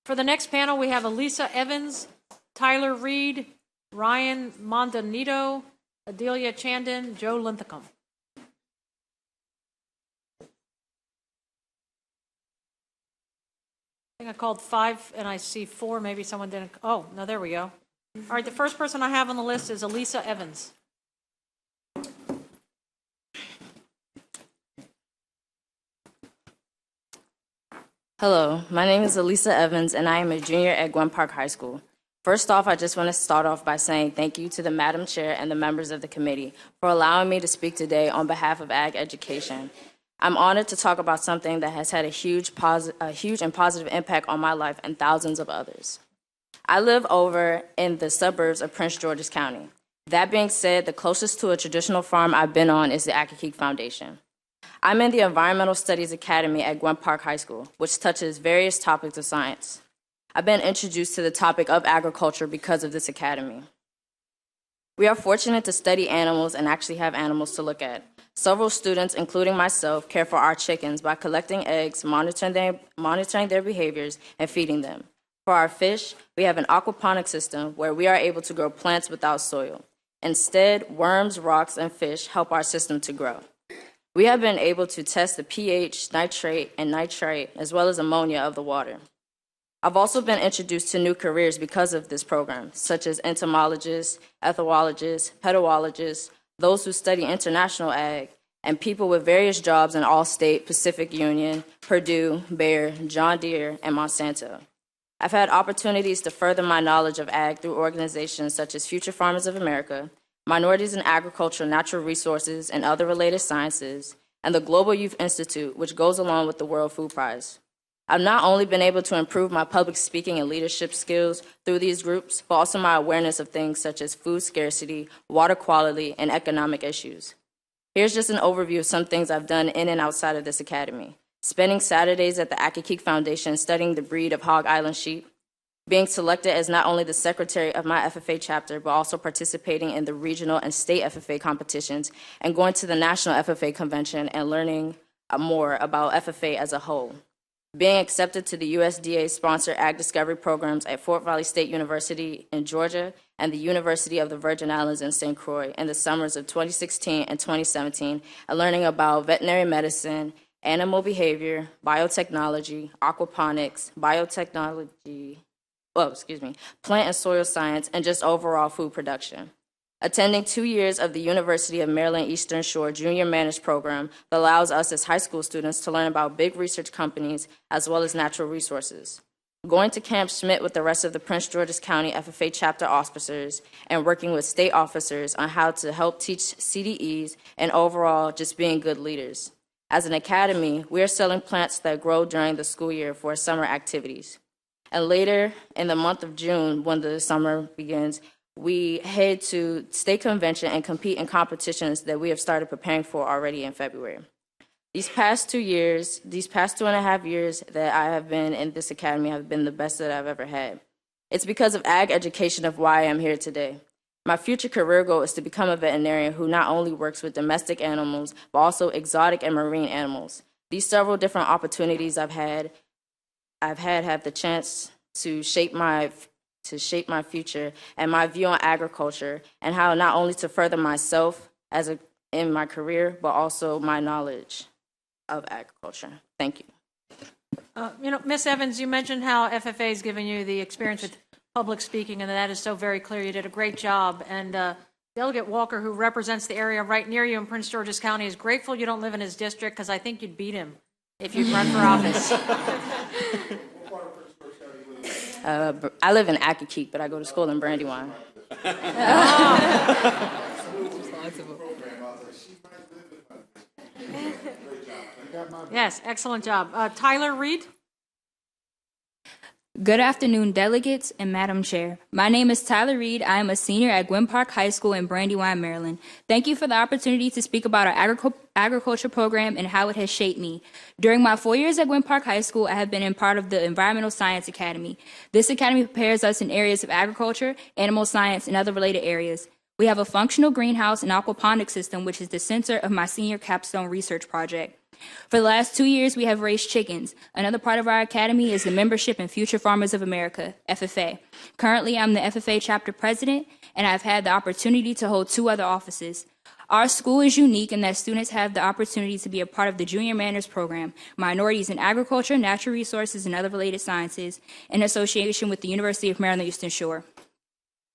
For the next panel, we have Elisa Evans, Tyler Reed, Ryan Mondanito, Adelia Chandon, Joe Linthicum. I think I called 5 and I see 4. Maybe someone didn't. Oh, no, there we go. All right, the first person I have on the list is Elisa Evans. Hello, my name is Elisa Evans, and I am a junior at Gwen Park High School. First off, I just want to start off by saying thank you to the Madam Chair and the members of the committee for allowing me to speak today on behalf of ag education. I'm honored to talk about something that has had a huge and positive impact on my life and thousands of others. I live over in the suburbs of Prince George's County. That being said, the closest to a traditional farm I've been on is the Accokeek Foundation. I'm in the Environmental Studies Academy at Gwen Park High School, which touches various topics of science. I've been introduced to the topic of agriculture because of this academy. We are fortunate to study animals and actually have animals to look at. Several students, including myself, care for our chickens by collecting eggs, monitoring their behaviors, and feeding them. For our fish, we have an aquaponic system where we are able to grow plants without soil. Instead, worms, rocks, and fish help our system to grow. We have been able to test the pH, nitrate, and nitrite, as well as ammonia of the water. I've also been introduced to new careers because of this program, such as entomologists, ethologists, pedologists, those who study international ag, and people with various jobs in Allstate, Pacific Union, Purdue, Bayer, John Deere, and Monsanto. I've had opportunities to further my knowledge of ag through organizations such as Future Farmers of America, Minorities in Agriculture, Natural Resources, and Other Related Sciences, and the Global Youth Institute, which goes along with the World Food Prize. I've not only been able to improve my public speaking and leadership skills through these groups, but also my awareness of things such as food scarcity, water quality, and economic issues. Here's just an overview of some things I've done in and outside of this academy. Spending Saturdays at the Accokeek Foundation studying the breed of Hog Island sheep, being selected as not only the secretary of my FFA chapter, but also participating in the regional and state FFA competitions, and going to the National FFA Convention and learning more about FFA as a whole. Being accepted to the USDA-sponsored Ag Discovery programs at Fort Valley State University in Georgia and the University of the Virgin Islands in St. Croix in the summers of 2016 and 2017, and learning about veterinary medicine, animal behavior, biotechnology, aquaponics, plant and soil science, and just overall food production. Attending 2 years of the University of Maryland Eastern Shore Junior Managed Program that allows us as high school students to learn about big research companies as well as natural resources. Going to Camp Schmidt with the rest of the Prince George's County FFA chapter officers and working with state officers on how to help teach CDEs and overall just being good leaders. As an academy, we are selling plants that grow during the school year for summer activities. And later in the month of June, when the summer begins, we head to state convention and compete in competitions that we have started preparing for already in February. These past 2.5 years that I have been in this academy have been the best that I've ever had. It's because of ag education of why I'm here today. My future career goal is to become a veterinarian who not only works with domestic animals, but also exotic and marine animals. These several different opportunities I've had the chance to shape my future and my view on agriculture, and how not only to further myself in my career, but also my knowledge of agriculture. Thank you. Ms. Evans, you mentioned how FFA has given you the experience with public speaking, and that is so very clear. You did a great job. And Delegate Walker, who represents the area right near you in Prince George's County, is grateful you don't live in his district, because I think you'd beat him if you'd run for office. I live in Accokeek, but I go to school in Brandywine. Yes, excellent job. Tyler Reed. Good afternoon, delegates and Madam Chair. My name is Tyler Reed. I am a senior at Gwen Park High School in Brandywine, Maryland. Thank you for the opportunity to speak about our agriculture program and how it has shaped me. During my 4 years at Gwen Park High School, I have been in part of the Environmental Science Academy. This academy prepares us in areas of agriculture, animal science, and other related areas. We have a functional greenhouse and aquaponics system, which is the center of my senior capstone research project. For the last 2 years, we have raised chickens. Another part of our academy is the membership in Future Farmers of America, FFA. Currently, I'm the FFA chapter president, and I've had the opportunity to hold 2 other offices. Our school is unique in that students have the opportunity to be a part of the Junior Manners Program, Minorities in Agriculture, Natural Resources, and Other Related Sciences, in association with the University of Maryland Eastern Shore.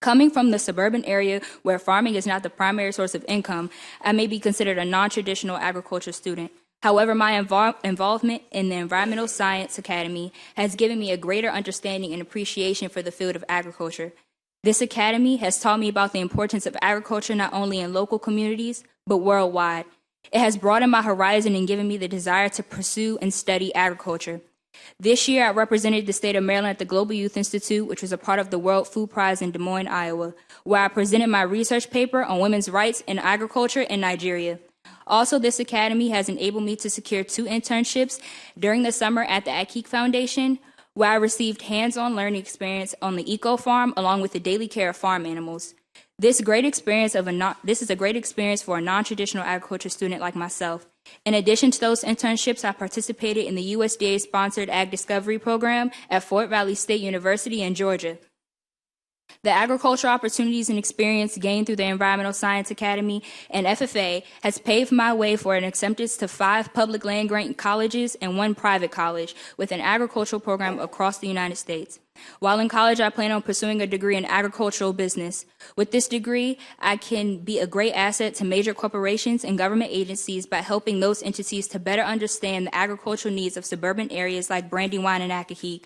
Coming from the suburban area where farming is not the primary source of income, I may be considered a non-traditional agriculture student. However, my involvement in the Environmental Science Academy has given me a greater understanding and appreciation for the field of agriculture. This academy has taught me about the importance of agriculture not only in local communities, but worldwide. It has broadened my horizon and given me the desire to pursue and study agriculture. This year, I represented the state of Maryland at the Global Youth Institute, which was a part of the World Food Prize in Des Moines, Iowa, where I presented my research paper on women's rights in agriculture in Nigeria. Also, this academy has enabled me to secure 2 internships during the summer at the Akik Foundation, where I received hands-on learning experience on the eco farm along with the daily care of farm animals. This is a great experience for a non-traditional agriculture student like myself. In addition to those internships, I participated in the USDA-sponsored Ag Discovery Program at Fort Valley State University in Georgia. The agricultural opportunities and experience gained through the Environmental Science Academy and FFA has paved my way for an acceptance to 5 public land-grant colleges and 1 private college with an agricultural program across the United States. While in college, I plan on pursuing a degree in agricultural business. With this degree, I can be a great asset to major corporations and government agencies by helping those entities to better understand the agricultural needs of suburban areas like Brandywine and Accokeek.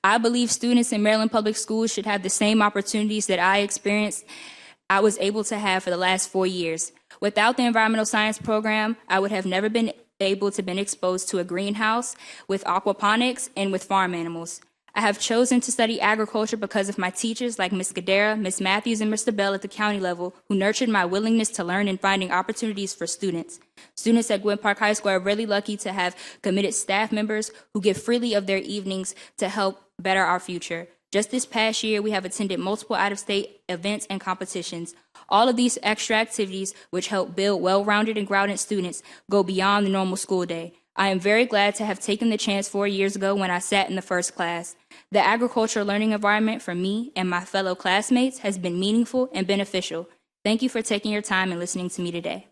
I believe students in Maryland Public Schools should have the same opportunities that I was able to have for the last 4 years. Without the environmental science program, I would have never been able to been exposed to a greenhouse with aquaponics and with farm animals. I have chosen to study agriculture because of my teachers like Ms. Gadara, Ms. Matthews, and Mr. Bell at the county level, who nurtured my willingness to learn and finding opportunities for students. Students at Gwynn Park High School are really lucky to have committed staff members who give freely of their evenings to help better our future. Just this past year, we have attended multiple out-of-state events and competitions. All of these extra activities, which help build well-rounded and grounded students, go beyond the normal school day. I am very glad to have taken the chance 4 years ago when I sat in the first class. The agricultural learning environment for me and my fellow classmates has been meaningful and beneficial. Thank you for taking your time and listening to me today.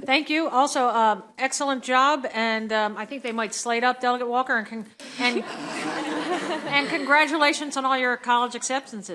Thank you. Also, excellent job, and I think they might slate up Delegate Walker, and congratulations on all your college acceptances.